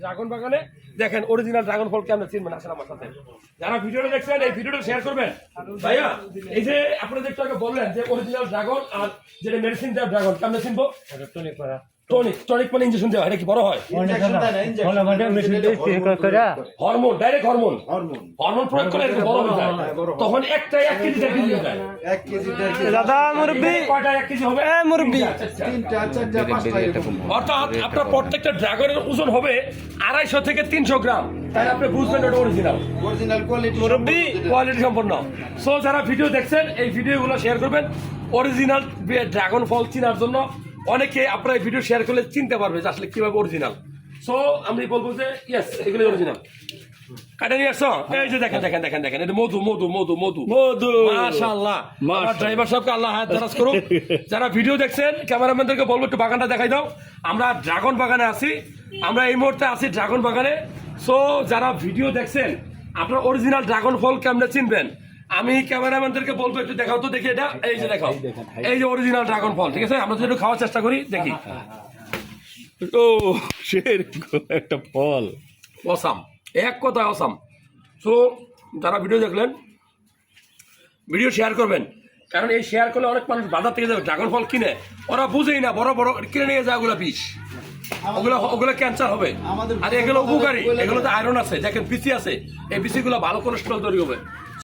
dragon বাগানে দেখেন original dragon ফল কেমন চিনবেন আসলে আমার সাথে যারা ভিডিওটা দেখছেন এই ভিডিওটা শেয়ার করবেন ভাইয়া এই যে আপনাদের একটু আগে বললেন যে অরিজিনাল ড্রাগন আর যেটা মেডিসিন দেওয়া ড্রাগন কেমন চিনবো টনিক মানে ইনজেকশন দেওয়া এটা কি বড় হয় হরমোন ডাইরেক্ট হরমোন প্রয়োগ করে এটা বড় হয়ে যায় তখন একটা 1 কেজি 1.5 কেজি হয়ে যায় 1 কেজি 1.5 কেজি দাদা মুরব্বি কয়টা 1 কেজি হবে মুরব্বি 3টা 4টা 5টা এরকম অর্থাৎ আপনার প্রত্যেকটা ড্রাগনের ওজন হবে 250 থেকে 300 গ্রাম তাই আপনি বুঝবেন এটা অরিজিনাল কোয়ালিটি মুরব্বি কোয়ালিটি সম্পন্ন সো যারা ভিডিও দেখছেন এই ভিডিওগুলো শেয়ার করবেন অরিজিনাল ড্রাগন ফল চেনার জন্য অনেকে আপনার ভিডিও শেয়ার করলে চিনতে পারবে যে আসলে কিভাবে অরিজিনাল সো আমি বলবো যে ইয়েস এগুলো অরিজিনাল কাটা নিয়ে আসছো এই যে দেখেন দেখেন দেখেন দেখেন এটা মধু মধু মধু মধু মধু মাশাআল্লাহ আমার ড্রাইভার সাহেবকে আল্লাহ হায়াত দারাজ করুক যারা ভিডিও দেখছেন ক্যামেরাম্যানদেরকে বলবো একটু বাগানটা দেখাই দাও আমরা ড্রাগন বাগানে আছি আমরা এই মুহূর্তে আছি ড্রাগন বাগানে সো যারা ভিডিও দেখছেন আপনার অরিজিনাল ড্রাগন ফল কেমনে চিনবেন আমি ক্যামেরাম্যানদেরকে বলবো একটু দেখাও তো দেখি এটা এই যে দেখাও এই যে অরিজিনাল ড্রাগন ফল ঠিক আছে আমরা যদি একটু খাওয়ার চেষ্টা করি দেখি ও সেরকম একটা ফল অসাম এক কথায় অসাম সো যারা ভিডিও দেখলেন ভিডিও শেয়ার করবেন কারণ এই শেয়ার করলে অনেক মানুষ বাজার থেকে যাবে ড্রাগন ফল কিনে ওরা বুঝেই না বড় বড় কিনে নিয়ে যায় ওগুলো বিষ ওগুলো ক্যান্সার হবে আর এগুলো উপকারী এগুলোতে আয়রন আছে দেখেন পিসি আছে এই পিসিগুলো ভালো কোলেস্ট্রল তৈরি হবে